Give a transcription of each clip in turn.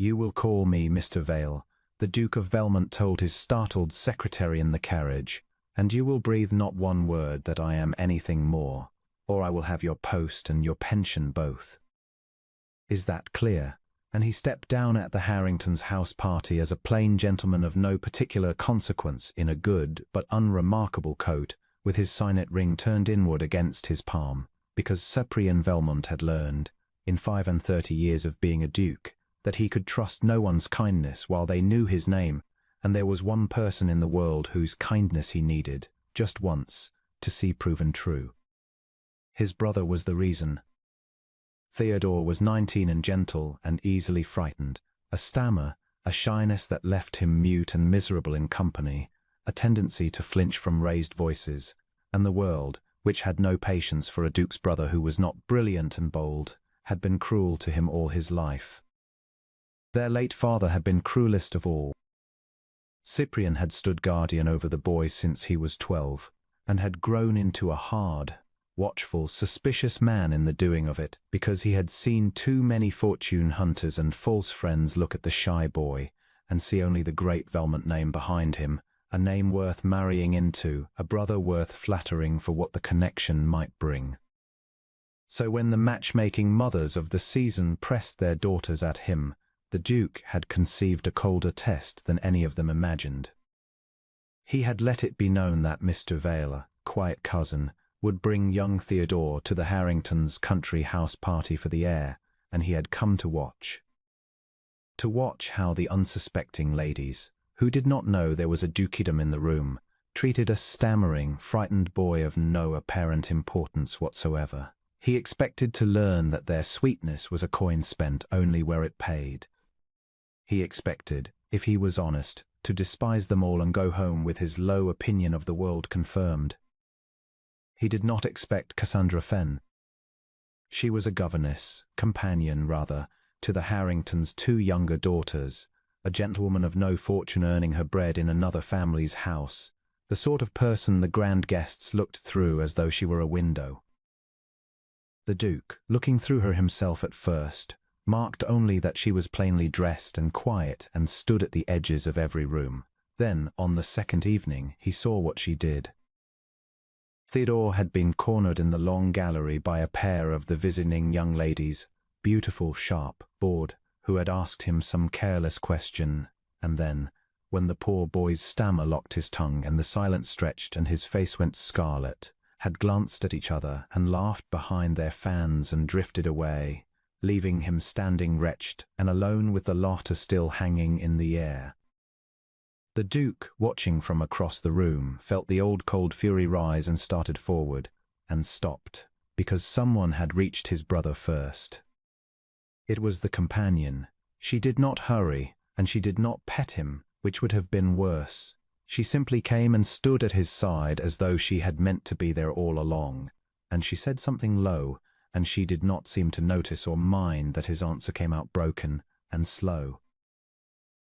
"You will call me Mr. Vale," the Duke of Velmont told his startled secretary in the carriage, "and you will breathe not one word that I am anything more, or I will have your post and your pension both. Is that clear?" And he stepped down at the Harringtons' house party as a plain gentleman of no particular consequence, in a good but unremarkable coat, with his signet ring turned inward against his palm, because Cyprian Velmont had learned, in 35 years of being a duke, that he could trust no one's kindness while they knew his name, and there was one person in the world whose kindness he needed, just once, to see proven true. His brother was the reason. Theodore was 19 and gentle and easily frightened, a stammer, a shyness that left him mute and miserable in company, a tendency to flinch from raised voices, and the world, which had no patience for a duke's brother who was not brilliant and bold, had been cruel to him all his life. Their late father had been cruelest of all. Cyprian had stood guardian over the boy since he was 12, and had grown into a hard, watchful, suspicious man in the doing of it, because he had seen too many fortune hunters and false friends look at the shy boy, and see only the great Velmont name behind him, a name worth marrying into, a brother worth flattering for what the connection might bring. So when the matchmaking mothers of the season pressed their daughters at him, the Duke had conceived a colder test than any of them imagined. He had let it be known that Mr. Vale, a quiet cousin, would bring young Theodore to the Harringtons' country house party for the heir, and he had come to watch. To watch how the unsuspecting ladies, who did not know there was a dukedom in the room, treated a stammering, frightened boy of no apparent importance whatsoever. He expected to learn that their sweetness was a coin spent only where it paid. He expected, if he was honest, to despise them all and go home with his low opinion of the world confirmed. He did not expect Cassandra Fenn. She was a governess, companion rather, to the Harringtons' 2 younger daughters, a gentlewoman of no fortune earning her bread in another family's house, the sort of person the grand guests looked through as though she were a window. The Duke, looking through her himself at first, marked only that she was plainly dressed and quiet and stood at the edges of every room. Then, on the second evening, he saw what she did. Theodore had been cornered in the long gallery by a pair of the visiting young ladies, beautiful, sharp, bored, who had asked him some careless question, and then, when the poor boy's stammer locked his tongue and the silence stretched and his face went scarlet, had glanced at each other and laughed behind their fans and drifted away, leaving him standing wretched and alone with the laughter still hanging in the air. The Duke, watching from across the room, felt the old cold fury rise and started forward, and stopped, because someone had reached his brother first. It was the companion. She did not hurry, and she did not pet him, which would have been worse. She simply came and stood at his side as though she had meant to be there all along, and she said something low, and she did not seem to notice or mind that his answer came out broken and slow.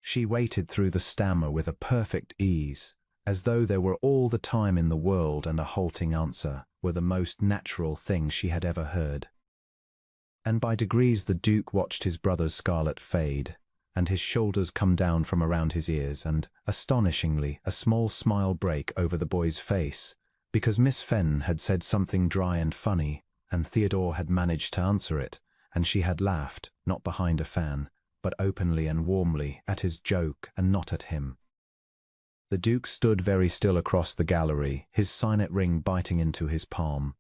She waited through the stammer with a perfect ease, as though there were all the time in the world, and a halting answer were the most natural thing she had ever heard. And by degrees the Duke watched his brother's scarlet fade, and his shoulders come down from around his ears, and, astonishingly, a small smile break over the boy's face, because Miss Fenn had said something dry and funny, and Theodore had managed to answer it, and she had laughed, not behind a fan, but openly and warmly, at his joke and not at him. The Duke stood very still across the gallery, his signet ring biting into his palm.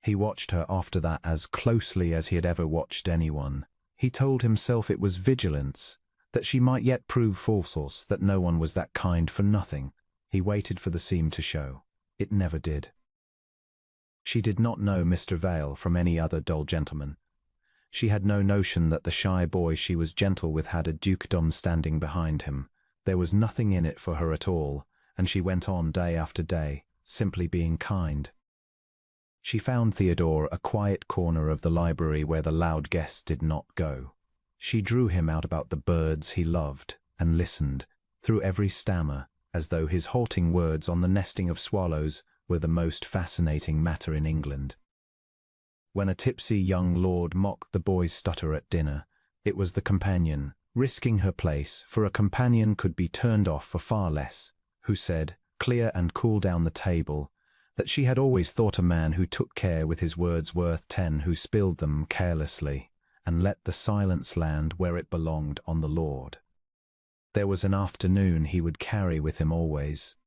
He watched her after that as closely as he had ever watched anyone. He told himself it was vigilance, that she might yet prove false, that no one was that kind for nothing. He waited for the seam to show. It never did. She did not know Mr. Vale from any other dull gentleman. She had no notion that the shy boy she was gentle with had a dukedom standing behind him. There was nothing in it for her at all, and she went on day after day, simply being kind. She found Theodore a quiet corner of the library where the loud guests did not go. She drew him out about the birds he loved, and listened, through every stammer, as though his halting words on the nesting of swallows were the most fascinating matter in England. When a tipsy young lord mocked the boy's stutter at dinner, It was the companion, risking her place, for a companion could be turned off for far less, who said, clear and cool down the table, that she had always thought a man who took care with his words worth 10 who spilled them carelessly, and let the silence land where it belonged on the Lord. There was an afternoon he would carry with him always.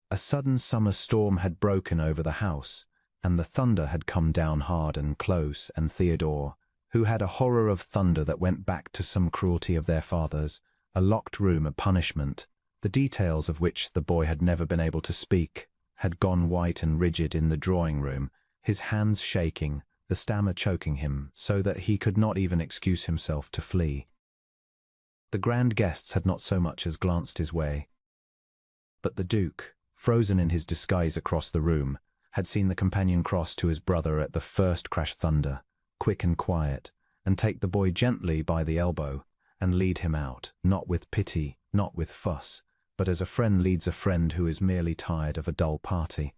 A sudden summer storm had broken over the house, and the thunder had come down hard and close, and Theodore, who had a horror of thunder that went back to some cruelty of their father's, a locked room, a punishment, the details of which the boy had never been able to speak, had gone white and rigid in the drawing-room, his hands shaking, the stammer choking him so that he could not even excuse himself to flee. The grand guests had not so much as glanced his way. But the Duke, frozen in his disguise across the room, had seen the companion cross to his brother at the first crash thunder, quick and quiet, and take the boy gently by the elbow, and lead him out, not with pity, not with fuss, but as a friend leads a friend who is merely tired of a dull party.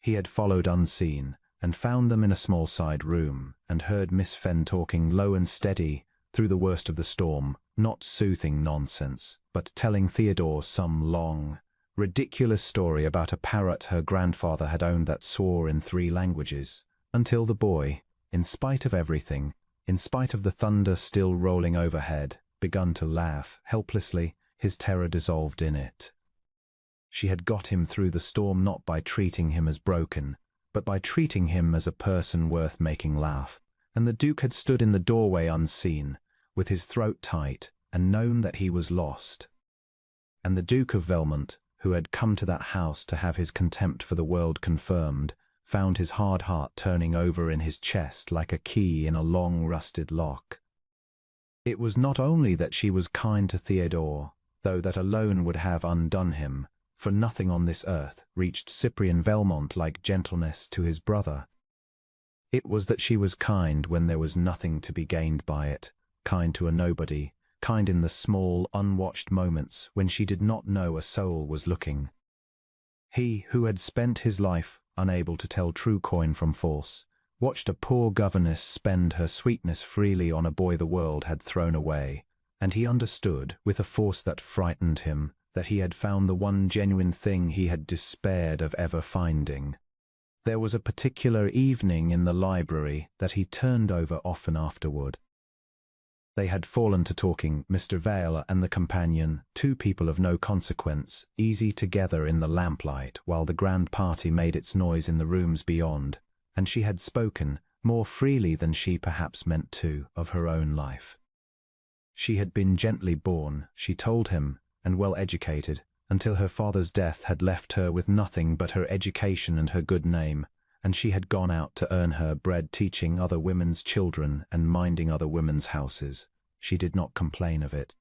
He had followed unseen, and found them in a small side room, and heard Miss Fenn talking low and steady through the worst of the storm, not soothing nonsense, but telling Theodore some long, ridiculous story about a parrot her grandfather had owned that swore in 3 languages, until the boy, in spite of everything, in spite of the thunder still rolling overhead, begun to laugh helplessly, his terror dissolved in it. She had got him through the storm not by treating him as broken, but by treating him as a person worth making laugh, and the Duke had stood in the doorway unseen, with his throat tight, and known that he was lost. And the Duke of Velmont, who had come to that house to have his contempt for the world confirmed, found his hard heart turning over in his chest like a key in a long rusted lock. It was not only that she was kind to Theodore, though that alone would have undone him, for nothing on this earth reached Cyprian Velmont like gentleness to his brother. It was that she was kind when there was nothing to be gained by it, kind to a nobody, kind in the small, unwatched moments when she did not know a soul was looking. He, who had spent his life unable to tell true coin from false, watched a poor governess spend her sweetness freely on a boy the world had thrown away, and he understood, with a force that frightened him, that he had found the one genuine thing he had despaired of ever finding. There was a particular evening in the library that he turned over often afterward. They had fallen to talking, Mr. Vale and the companion, 2 people of no consequence, easy together in the lamplight while the grand party made its noise in the rooms beyond, and she had spoken, more freely than she perhaps meant to, of her own life. She had been gently born, she told him, and well educated, until her father's death had left her with nothing but her education and her good name, and she had gone out to earn her bread teaching other women's children and minding other women's houses. She did not complain of it.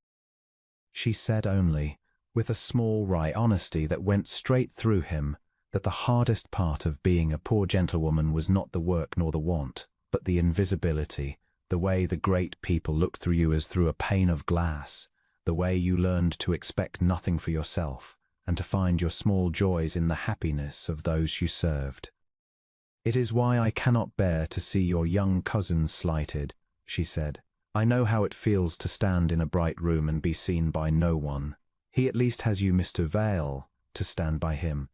She said only, with a small wry honesty that went straight through him, that the hardest part of being a poor gentlewoman was not the work nor the want, but the invisibility, the way the great people looked through you as through a pane of glass, the way you learned to expect nothing for yourself, and to find your small joys in the happiness of those you served. "It is why I cannot bear to see your young cousins slighted," she said. "I know how it feels to stand in a bright room and be seen by no one. He at least has you, Mr. Vale, to stand by him.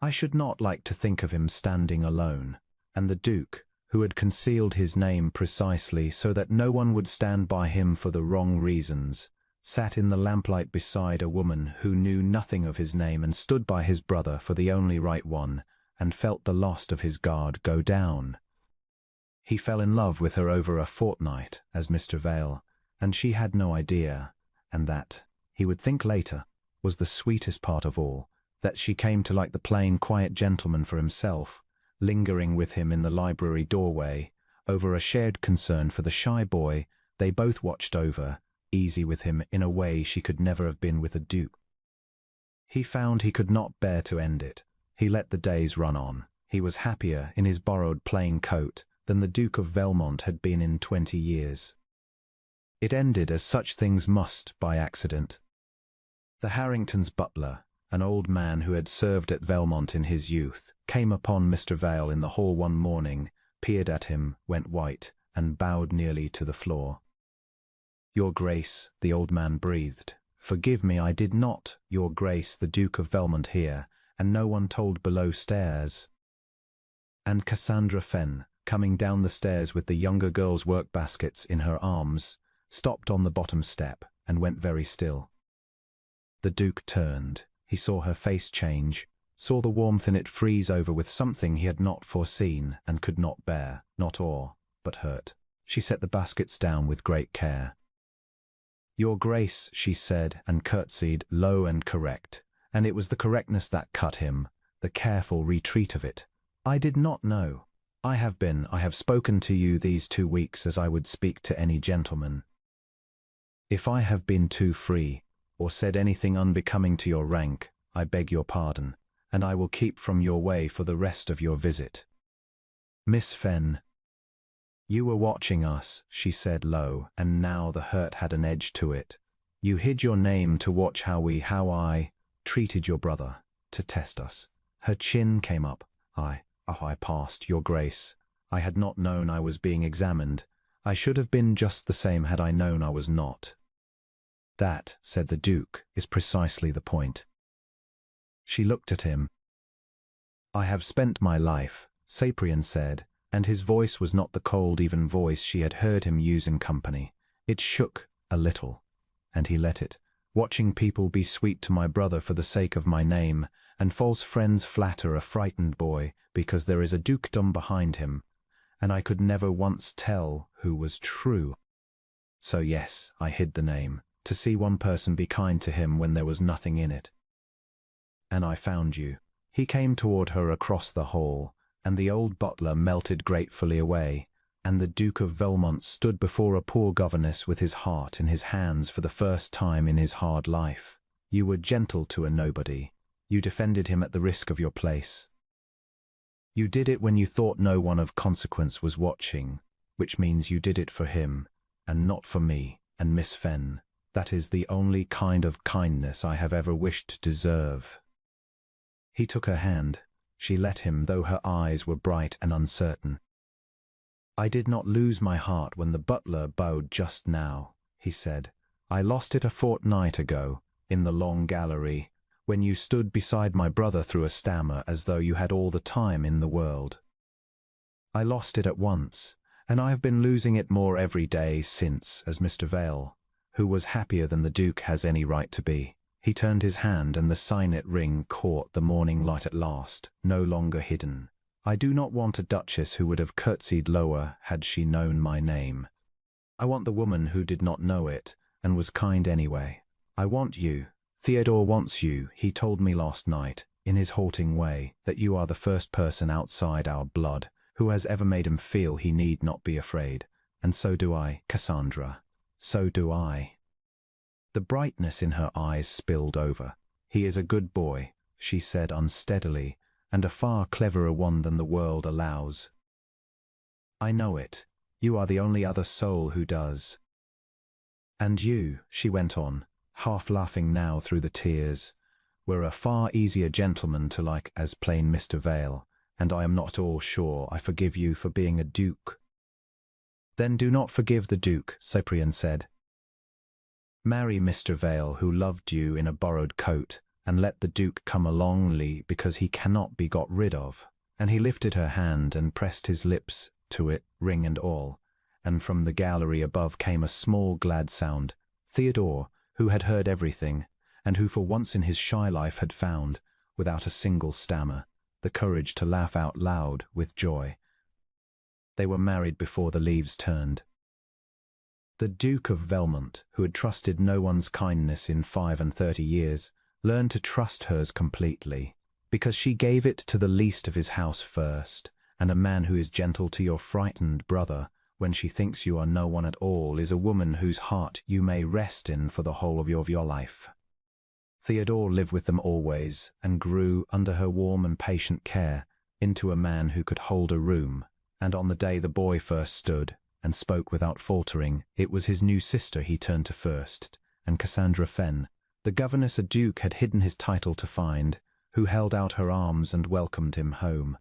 I should not like to think of him standing alone." And the Duke, who had concealed his name precisely so that no one would stand by him for the wrong reasons, sat in the lamplight beside a woman who knew nothing of his name and stood by his brother for the only right one, and felt the loss of his guard go down. He fell in love with her over a fortnight, as Mr. Vale, and she had no idea, and that, he would think later, was the sweetest part of all, that she came to like the plain, quiet gentleman for himself, lingering with him in the library doorway, over a shared concern for the shy boy they both watched over, easy with him in a way she could never have been with a duke. He found he could not bear to end it. He let the days run on. He was happier in his borrowed plain coat than the Duke of Velmont had been in 20 years. It ended as such things must by accident. The Harringtons' butler, an old man who had served at Velmont in his youth, came upon Mr. Vale in the hall one morning, peered at him, went white, and bowed nearly to the floor. "Your Grace," the old man breathed. "Forgive me, I did not, Your Grace, the Duke of Velmont here, and no one told below stairs." And Cassandra Fenn, coming down the stairs with the younger girl's work baskets in her arms, stopped on the bottom step and went very still. The Duke turned. He saw her face change, saw the warmth in it freeze over with something he had not foreseen and could not bear, not awe, but hurt. She set the baskets down with great care. "Your Grace," she said, and curtsied, low and correct, and it was the correctness that cut him, the careful retreat of it. "I did not know. I have spoken to you these 2 weeks as I would speak to any gentleman. If I have been too free, or said anything unbecoming to your rank, I beg your pardon, and I will keep from your way for the rest of your visit." "Miss Fenn, you were watching us," she said low, and now the hurt had an edge to it. "You hid your name to watch how I treated your brother, to test us." Her chin came up. I passed, Your Grace. I had not known I was being examined. I should have been just the same had I known I was not." "That," said the Duke, "is precisely the point." She looked at him. "I have spent my life," Cyprian said, and his voice was not the cold, even voice she had heard him use in company. It shook a little, and he let it, "watching people be sweet to my brother for the sake of my name, and false friends flatter a frightened boy because there is a dukedom behind him, and I could never once tell who was true. So yes, I hid the name, to see one person be kind to him when there was nothing in it. And I found you." He came toward her across the hall, and the old butler melted gratefully away, and the Duke of Velmont stood before a poor governess with his heart in his hands for the first time in his hard life. "You were gentle to a nobody. You defended him at the risk of your place. You did it when you thought no one of consequence was watching, which means you did it for him, and not for me and Miss Fenn. That is the only kind of kindness I have ever wished to deserve." He took her hand. She let him, though her eyes were bright and uncertain. "I did not lose my heart when the butler bowed just now," he said. "I lost it a fortnight ago, in the long gallery, when you stood beside my brother through a stammer as though you had all the time in the world. I lost it at once, and I have been losing it more every day since, as Mr. Vale, who was happier than the Duke has any right to be." He turned his hand, and the signet ring caught the morning light at last, no longer hidden. "I do not want a duchess who would have curtsied lower had she known my name. I want the woman who did not know it, and was kind anyway. I want you. Theodore wants you. He told me last night, in his halting way, that you are the first person outside our blood who has ever made him feel he need not be afraid. And so do I, Cassandra. So do I." The brightness in her eyes spilled over. "He is a good boy," she said unsteadily, "and a far cleverer one than the world allows. I know it. You are the only other soul who does. And you," she went on, half laughing now through the tears, "were a far easier gentleman to like as plain Mr. Vale, and I am not all sure I forgive you for being a duke." "Then do not forgive the Duke," Cyprian said. "Marry Mr. Vale, who loved you in a borrowed coat, and let the Duke come alongly because he cannot be got rid of." And he lifted her hand and pressed his lips to it, ring and all, and from the gallery above came a small glad sound. Theodore, who had heard everything, and who for once in his shy life had found, without a single stammer, the courage to laugh out loud with joy. They were married before the leaves turned. The Duke of Velmont, who had trusted no one's kindness in 35 years, learned to trust hers completely, because she gave it to the least of his house first, and a man who is gentle to your frightened brother when she thinks you are no one at all is a woman whose heart you may rest in for the whole of your life. Theodore lived with them always, and grew, under her warm and patient care, into a man who could hold a room, and on the day the boy first stood, and spoke without faltering, it was his new sister he turned to first, and Cassandra Fenn, the governess a Duke had hidden his title to find, who held out her arms and welcomed him home.